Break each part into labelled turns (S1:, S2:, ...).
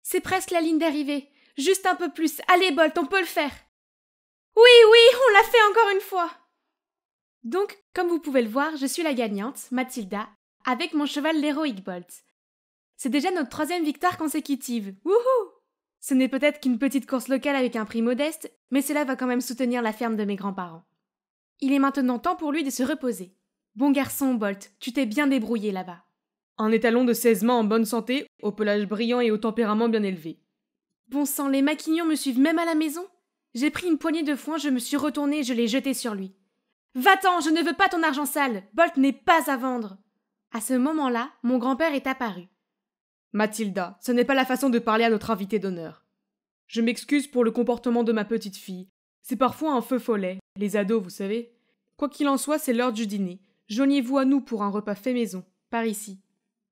S1: C'est presque la ligne d'arrivée. Juste un peu plus. Allez, Bolt, on peut le faire. Oui, on l'a fait encore une fois. Donc, comme vous pouvez le voir, je suis la gagnante, Mathilda, avec mon cheval l'héroïque Bolt. C'est déjà notre 3e victoire consécutive. Wouhou! Ce n'est peut-être qu'une petite course locale avec un prix modeste, mais cela va quand même soutenir la ferme de mes grands-parents. Il est maintenant temps pour lui de se reposer. Bon garçon, Bolt, tu t'es bien débrouillé là-bas.
S2: Un étalon de 16 mains en bonne santé, au pelage brillant et au tempérament bien élevé.
S1: Bon sang, les maquignons me suivent même à la maison. J'ai pris une poignée de foin, je me suis retournée et je l'ai jeté sur lui. Va-t'en, je ne veux pas ton argent sale, Bolt n'est pas à vendre. À ce moment-là, mon grand-père est apparu.
S2: Mathilda, ce n'est pas la façon de parler à notre invité d'honneur. Je m'excuse pour le comportement de ma petite fille. C'est parfois un feu follet, les ados, vous savez. Quoi qu'il en soit, c'est l'heure du dîner. Joignez-vous à nous pour un repas fait maison, par ici.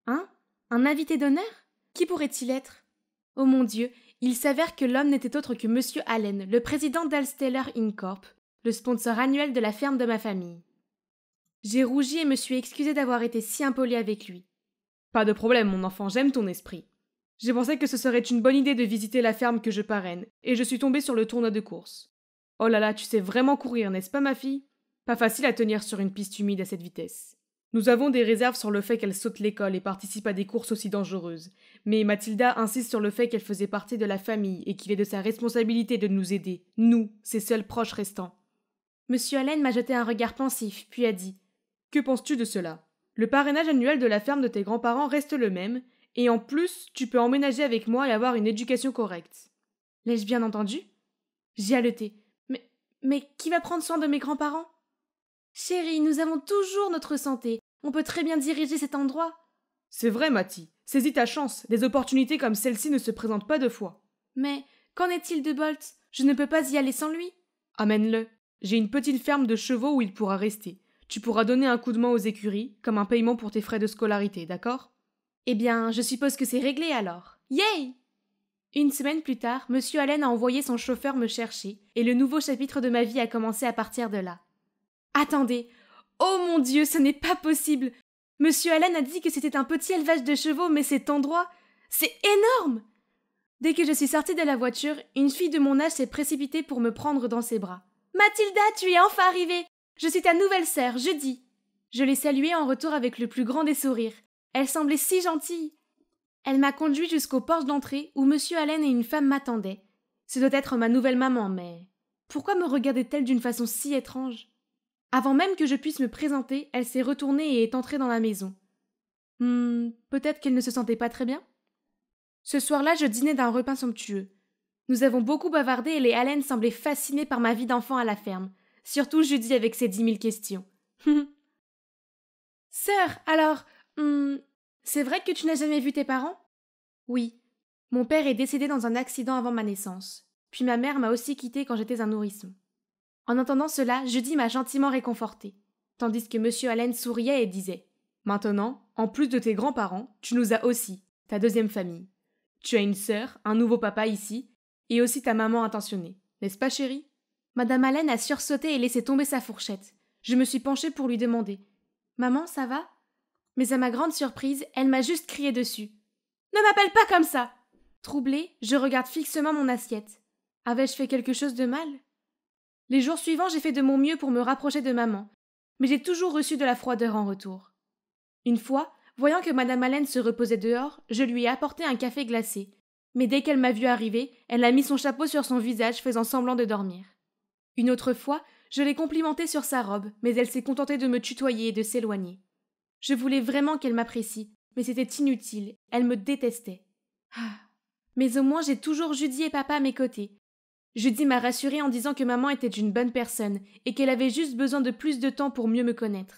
S1: Hein? Un invité d'honneur? Qui pourrait-il être? Oh mon Dieu, il s'avère que l'homme n'était autre que Monsieur Allen, le président d'Alsteller Incorp, le sponsor annuel de la ferme de ma famille. J'ai rougi et me suis excusée d'avoir été si impolie avec lui.
S2: Pas de problème, mon enfant, j'aime ton esprit. J'ai pensé que ce serait une bonne idée de visiter la ferme que je parraine, et je suis tombée sur le tournoi de course. Oh là là, tu sais vraiment courir, n'est-ce pas, ma fille? Pas facile à tenir sur une piste humide à cette vitesse. Nous avons des réserves sur le fait qu'elle saute l'école et participe à des courses aussi dangereuses, mais Mathilda insiste sur le fait qu'elle faisait partie de la famille et qu'il est de sa responsabilité de nous aider, nous, ses seuls proches restants.
S1: Monsieur Allen m'a jeté un regard pensif, puis a dit
S2: « Que penses-tu de cela? Le parrainage annuel de la ferme de tes grands-parents reste le même, et en plus, tu peux emménager avec moi et avoir une éducation correcte. »
S1: L'ai-je bien entendu? J'ai haleté. Mais qui va prendre soin de mes grands-parents? Chérie, nous avons toujours notre santé. On peut très bien diriger cet endroit.
S2: C'est vrai, Mathie. Saisis ta chance. Des opportunités comme celle-ci ne se présentent pas 2 fois.
S1: Mais qu'en est-il de Bolt? Je ne peux pas y aller sans lui.
S2: Amène-le. J'ai une petite ferme de chevaux où il pourra rester. Tu pourras donner un coup de main aux écuries, comme un paiement pour tes frais de scolarité, d'accord?
S1: Eh bien, je suppose que c'est réglé alors. Yay! Une semaine plus tard, Monsieur Allen a envoyé son chauffeur me chercher, et le nouveau chapitre de ma vie a commencé à partir de là. Attendez! Oh mon Dieu, ce n'est pas possible! Monsieur Allen a dit que c'était un petit élevage de chevaux, mais cet endroit, c'est énorme! Dès que je suis sortie de la voiture, une fille de mon âge s'est précipitée pour me prendre dans ses bras. Mathilda, tu es enfin arrivée! Je suis ta nouvelle sœur, Judy! Je l'ai saluée en retour avec le plus grand des sourires. Elle semblait si gentille. Elle m'a conduit jusqu'au porche d'entrée où Monsieur Allen et une femme m'attendaient. Ce doit être ma nouvelle maman, mais pourquoi me regardait-elle d'une façon si étrange? Avant même que je puisse me présenter, elle s'est retournée et est entrée dans la maison. Peut-être qu'elle ne se sentait pas très bien? Ce soir-là, je dînais d'un repas somptueux. Nous avons beaucoup bavardé et les Allen semblaient fascinés par ma vie d'enfant à la ferme. Surtout Judy avec ses 10 000 questions. Sœur, alors, c'est vrai que tu n'as jamais vu tes parents? Oui. Mon père est décédé dans un accident avant ma naissance. Puis ma mère m'a aussi quittée quand j'étais un nourrisson. En entendant cela, Judy m'a gentiment réconfortée, tandis que Monsieur Allen souriait et disait «
S2: Maintenant, en plus de tes grands-parents, tu nous as aussi, ta 2e famille. Tu as une sœur, un nouveau papa ici, et aussi ta maman intentionnée. N'est-ce pas, chérie ?»
S1: Madame Allen a sursauté et laissé tomber sa fourchette. Je me suis penchée pour lui demander « Maman, ça va ?» Mais à ma grande surprise, elle m'a juste crié dessus. « Ne m'appelle pas comme ça !» Troublée, je regarde fixement mon assiette. Avais-je fait quelque chose de mal? Les jours suivants, j'ai fait de mon mieux pour me rapprocher de maman, mais j'ai toujours reçu de la froideur en retour. Une fois, voyant que Madame Allen se reposait dehors, je lui ai apporté un café glacé, mais dès qu'elle m'a vu arriver, elle a mis son chapeau sur son visage faisant semblant de dormir. Une autre fois, je l'ai complimentée sur sa robe, mais elle s'est contentée de me tutoyer et de s'éloigner. Je voulais vraiment qu'elle m'apprécie, mais c'était inutile, elle me détestait. Mais au moins j'ai toujours Judy et papa à mes côtés. Judy m'a rassurée en disant que maman était une bonne personne et qu'elle avait juste besoin de plus de temps pour mieux me connaître.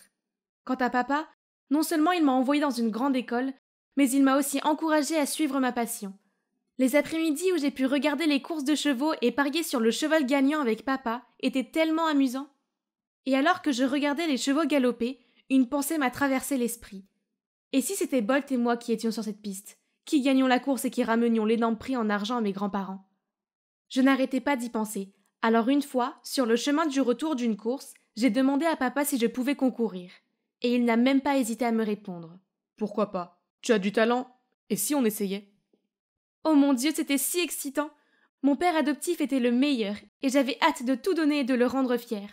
S1: Quant à papa, non seulement il m'a envoyée dans une grande école, mais il m'a aussi encouragée à suivre ma passion. Les après-midi où j'ai pu regarder les courses de chevaux et parier sur le cheval gagnant avec papa étaient tellement amusants. Et alors que je regardais les chevaux galoper, une pensée m'a traversé l'esprit. Et si c'était Bolt et moi qui étions sur cette piste, qui gagnions la course et qui ramenions l'énorme prix en argent à mes grands-parents? Je n'arrêtais pas d'y penser. Alors une fois, sur le chemin du retour d'une course, j'ai demandé à papa si je pouvais concourir. Et il n'a même pas hésité à me répondre.
S2: Pourquoi pas? Tu as du talent. Et si on essayait?
S1: Oh mon Dieu, c'était si excitant! Mon père adoptif était le meilleur, et j'avais hâte de tout donner et de le rendre fier.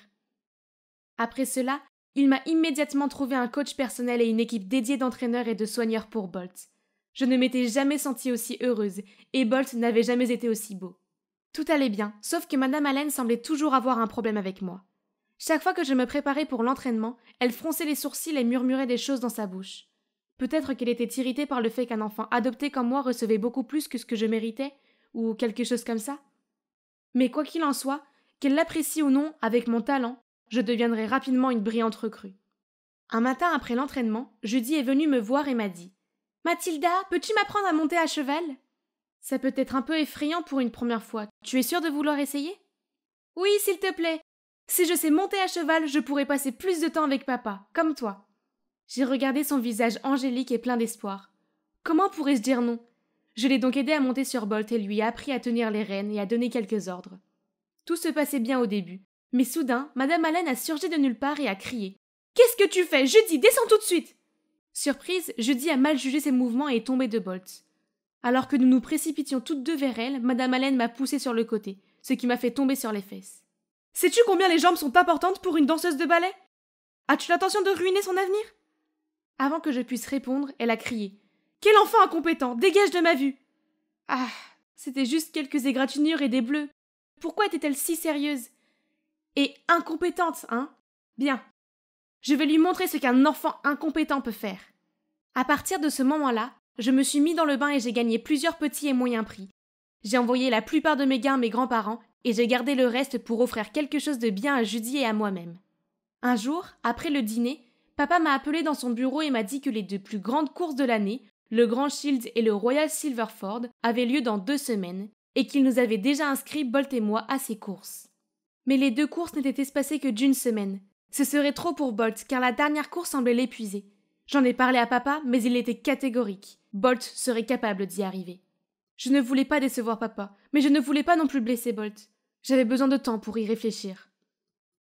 S1: Après cela, il m'a immédiatement trouvé un coach personnel et une équipe dédiée d'entraîneurs et de soigneurs pour Bolt. Je ne m'étais jamais sentie aussi heureuse, et Bolt n'avait jamais été aussi beau. Tout allait bien, sauf que Madame Allen semblait toujours avoir un problème avec moi. Chaque fois que je me préparais pour l'entraînement, elle fronçait les sourcils et murmurait des choses dans sa bouche. Peut-être qu'elle était irritée par le fait qu'un enfant adopté comme moi recevait beaucoup plus que ce que je méritais, ou quelque chose comme ça. Mais quoi qu'il en soit, qu'elle l'apprécie ou non, avec mon talent, je deviendrai rapidement une brillante recrue. Un matin après l'entraînement, Judy est venue me voir et m'a dit « Mathilda, peux-tu m'apprendre à monter à cheval ?» Ça peut être un peu effrayant pour une première fois. Tu es sûre de vouloir essayer ? Oui, s'il te plaît. Si je sais monter à cheval, je pourrai passer plus de temps avec papa, comme toi. J'ai regardé son visage angélique et plein d'espoir. Comment pourrais-je dire non ? Je l'ai donc aidé à monter sur Bolt et lui ai appris à tenir les rênes et à donner quelques ordres. Tout se passait bien au début, mais soudain, Madame Allen a surgi de nulle part et a crié « Qu'est-ce que tu fais, Judy, descends tout de suite !» Surprise, Judy a mal jugé ses mouvements et est tombée de Bolt. Alors que nous nous précipitions toutes deux vers elle, Madame Allen m'a poussée sur le côté, ce qui m'a fait tomber sur les fesses. « Sais-tu combien les jambes sont importantes pour une danseuse de ballet ? As-tu l'intention de ruiner son avenir ?» Avant que je puisse répondre, elle a crié « Quel enfant incompétent, dégage de ma vue !» Ah, c'était juste quelques égratignures et des bleus. Pourquoi était-elle si sérieuse ? Et incompétente, hein ? Bien. Je vais lui montrer ce qu'un enfant incompétent peut faire. À partir de ce moment-là, je me suis mis dans le bain et j'ai gagné plusieurs petits et moyens prix. J'ai envoyé la plupart de mes gains à mes grands-parents et j'ai gardé le reste pour offrir quelque chose de bien à Judy et à moi-même. Un jour, après le dîner, papa m'a appelé dans son bureau et m'a dit que les deux plus grandes courses de l'année, le Grand Shield et le Royal Silverford, avaient lieu dans 2 semaines et qu'il nous avait déjà inscrits, Bolt et moi, à ces courses. Mais les 2 courses n'étaient espacées que d'1 semaine. Ce serait trop pour Bolt car la dernière course semblait l'épuiser. J'en ai parlé à papa, mais il était catégorique. Bolt serait capable d'y arriver. Je ne voulais pas décevoir papa, mais je ne voulais pas non plus blesser Bolt. J'avais besoin de temps pour y réfléchir.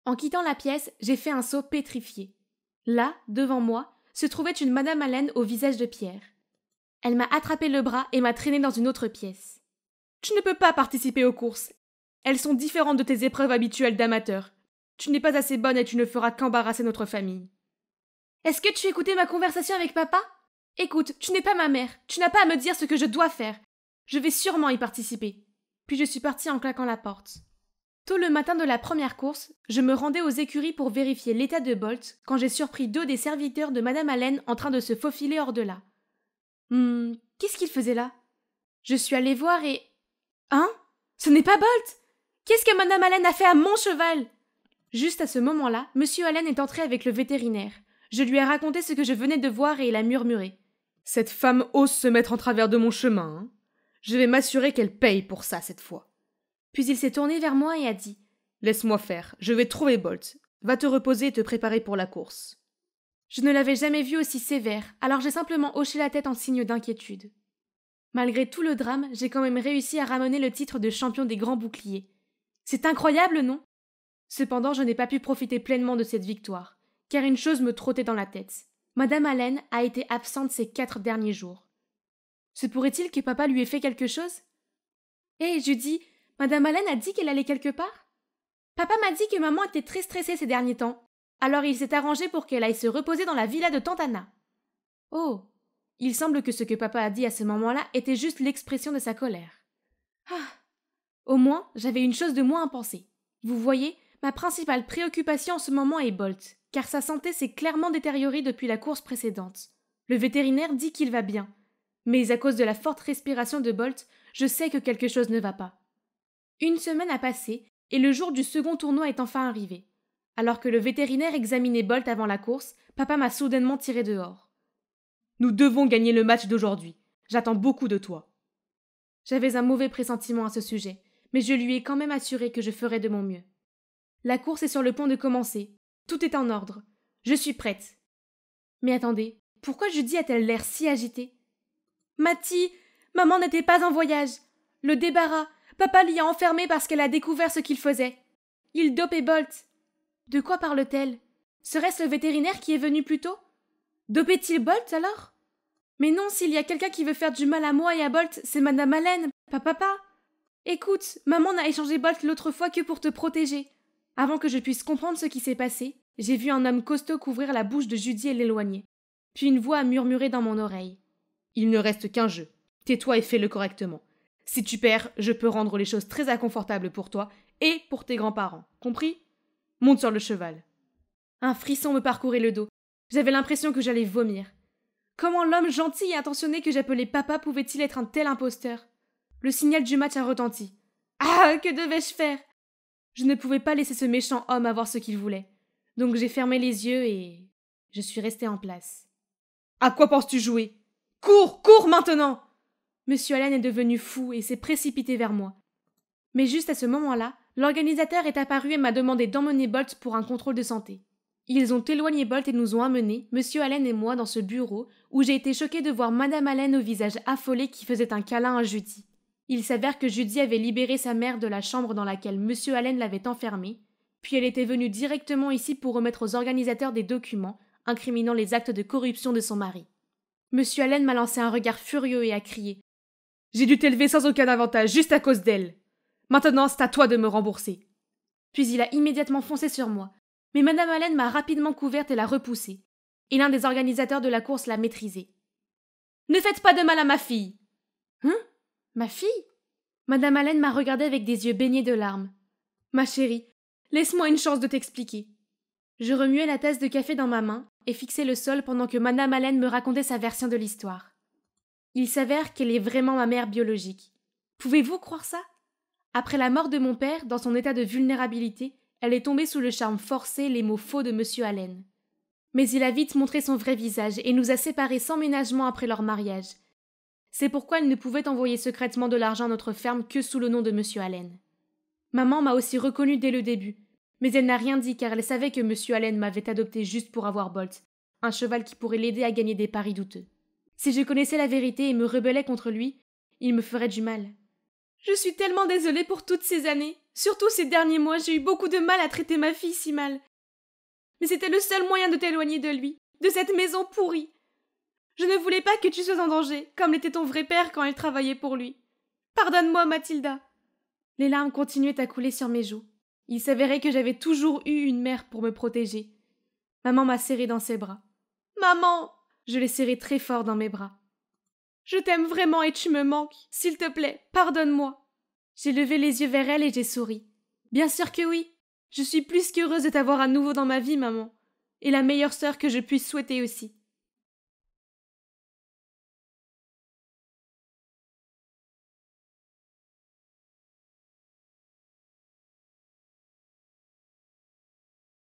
S1: En quittant la pièce, j'ai fait un saut pétrifié. Là, devant moi, se trouvait une Madame Allen au visage de pierre. Elle m'a attrapé le bras et m'a traîné dans une autre pièce. « Tu ne peux pas participer aux courses. Elles sont différentes de tes épreuves habituelles d'amateur. Tu n'es pas assez bonne et tu ne feras qu'embarrasser notre famille. » « Est-ce que tu écoutais ma conversation avec papa ? Écoute, tu n'es pas ma mère. Tu n'as pas à me dire ce que je dois faire. Je vais sûrement y participer. » Puis je suis partie en claquant la porte. Tôt le matin de la première course, je me rendais aux écuries pour vérifier l'état de Bolt quand j'ai surpris 2 des serviteurs de Madame Allen en train de se faufiler hors de là. Qu'est-ce qu'il faisait là ? Je suis allée voir et... Hein ? Ce n'est pas Bolt ? Qu'est-ce que Madame Allen a fait à mon cheval ? Juste à ce moment-là, Monsieur Allen est entré avec le vétérinaire. Je lui ai raconté ce que je venais de voir et il a murmuré. « Cette femme ose se mettre en travers de mon chemin, hein ? Je vais m'assurer qu'elle paye pour ça cette fois. » Puis il s'est tourné vers moi et a dit « Laisse-moi faire, je vais trouver Bolt. Va te reposer et te préparer pour la course. » Je ne l'avais jamais vu aussi sévère, alors j'ai simplement hoché la tête en signe d'inquiétude. Malgré tout le drame, j'ai quand même réussi à ramener le titre de champion des grands boucliers. C'est incroyable, non ? Cependant, je n'ai pas pu profiter pleinement de cette victoire, car une chose me trottait dans la tête. Madame Allen a été absente ces 4 derniers jours. Se pourrait-il que papa lui ait fait quelque chose ? Hé, Judy, Madame Allen a dit qu'elle allait quelque part ? Papa m'a dit que maman était très stressée ces derniers temps. Alors il s'est arrangé pour qu'elle aille se reposer dans la villa de Tante Anna. Oh, il semble que ce que papa a dit à ce moment-là était juste l'expression de sa colère. Ah, au moins, j'avais une chose de moins à penser. Vous voyez, ma principale préoccupation en ce moment est Bolt, car sa santé s'est clairement détériorée depuis la course précédente. Le vétérinaire dit qu'il va bien. Mais à cause de la forte respiration de Bolt, je sais que quelque chose ne va pas. 1 semaine a passé, et le jour du second tournoi est enfin arrivé. Alors que le vétérinaire examinait Bolt avant la course, papa m'a soudainement tiré dehors. « Nous devons gagner le match d'aujourd'hui. J'attends beaucoup de toi. » J'avais un mauvais pressentiment à ce sujet, mais je lui ai quand même assuré que je ferais de mon mieux. La course est sur le point de commencer. Tout est en ordre. Je suis prête. Mais attendez, pourquoi Judy a-t-elle l'air si agitée ? Matty, maman n'était pas en voyage. Le débarras. Papa l'y a enfermée parce qu'elle a découvert ce qu'il faisait. Il dopait Bolt. De quoi parle-t-elle ? Serait-ce le vétérinaire qui est venu plus tôt ? Dopait-il Bolt alors ? Mais non, s'il y a quelqu'un qui veut faire du mal à moi et à Bolt, c'est Madame Allen, pas papa. Écoute, maman n'a échangé Bolt l'autre fois que pour te protéger. Avant que je puisse comprendre ce qui s'est passé, j'ai vu un homme costaud couvrir la bouche de Judy et l'éloigner. Puis une voix a murmuré dans mon oreille.
S2: Il ne reste qu'un jeu. Tais-toi et fais-le correctement. Si tu perds, je peux rendre les choses très inconfortables pour toi et pour tes grands-parents. Compris? Monte sur le cheval.
S1: Un frisson me parcourait le dos. J'avais l'impression que j'allais vomir. Comment l'homme gentil et intentionné que j'appelais papa pouvait-il être un tel imposteur? Le signal du match a retenti. Ah, que devais-je faire? Je ne pouvais pas laisser ce méchant homme avoir ce qu'il voulait. Donc j'ai fermé les yeux et je suis restée en place.
S2: À quoi penses-tu jouer? Cours, cours maintenant!
S1: Monsieur Allen est devenu fou et s'est précipité vers moi. Mais juste à ce moment-là, l'organisateur est apparu et m'a demandé d'emmener Bolt pour un contrôle de santé. Ils ont éloigné Bolt et nous ont amenés, Monsieur Allen et moi, dans ce bureau où j'ai été choquée de voir Madame Allen au visage affolé qui faisait un câlin à Judy. Il s'avère que Judy avait libéré sa mère de la chambre dans laquelle Monsieur Allen l'avait enfermée, puis elle était venue directement ici pour remettre aux organisateurs des documents incriminant les actes de corruption de son mari. Monsieur Allen m'a lancé un regard furieux et a crié «
S2: J'ai dû t'élever sans aucun avantage, juste à cause d'elle. Maintenant, c'est à toi de me rembourser. »
S1: Puis il a immédiatement foncé sur moi. Mais Madame Allen m'a rapidement couverte et l'a repoussée. Et l'un des organisateurs de la course l'a maîtrisée.
S2: « Ne faites pas de mal à ma fille !»
S1: « Hein? Ma fille ?» Madame Allen m'a regardée avec des yeux baignés de larmes. « Ma chérie, laisse-moi une chance de t'expliquer. » Je remuais la tasse de café dans ma main et fixais le sol pendant que Madame Allen me racontait sa version de l'histoire. Il s'avère qu'elle est vraiment ma mère biologique. Pouvez-vous croire ça? Après la mort de mon père, dans son état de vulnérabilité, elle est tombée sous le charme forcé, les mots faux de Monsieur Allen. Mais il a vite montré son vrai visage et nous a séparés sans ménagement après leur mariage. C'est pourquoi elle ne pouvait envoyer secrètement de l'argent à notre ferme que sous le nom de Monsieur Allen. Maman m'a aussi reconnue dès le début, mais elle n'a rien dit car elle savait que Monsieur Allen m'avait adopté juste pour avoir Bolt, un cheval qui pourrait l'aider à gagner des paris douteux. Si je connaissais la vérité et me rebellais contre lui, il me ferait du mal. Je suis tellement désolée pour toutes ces années. Surtout ces derniers mois, j'ai eu beaucoup de mal à traiter ma fille si mal. Mais c'était le seul moyen de t'éloigner de lui, de cette maison pourrie. Je ne voulais pas que tu sois en danger, comme l'était ton vrai père quand elle travaillait pour lui. Pardonne-moi, Mathilda. Les larmes continuaient à couler sur mes joues. Il s'avérait que j'avais toujours eu une mère pour me protéger. Maman m'a serrée dans ses bras. Maman! Je l'ai serrée très fort dans mes bras. Je t'aime vraiment et tu me manques. S'il te plaît, pardonne-moi. J'ai levé les yeux vers elle et j'ai souri. Bien sûr que oui. Je suis plus qu'heureuse de t'avoir à nouveau dans ma vie, maman. Et la meilleure sœur que je puisse souhaiter aussi.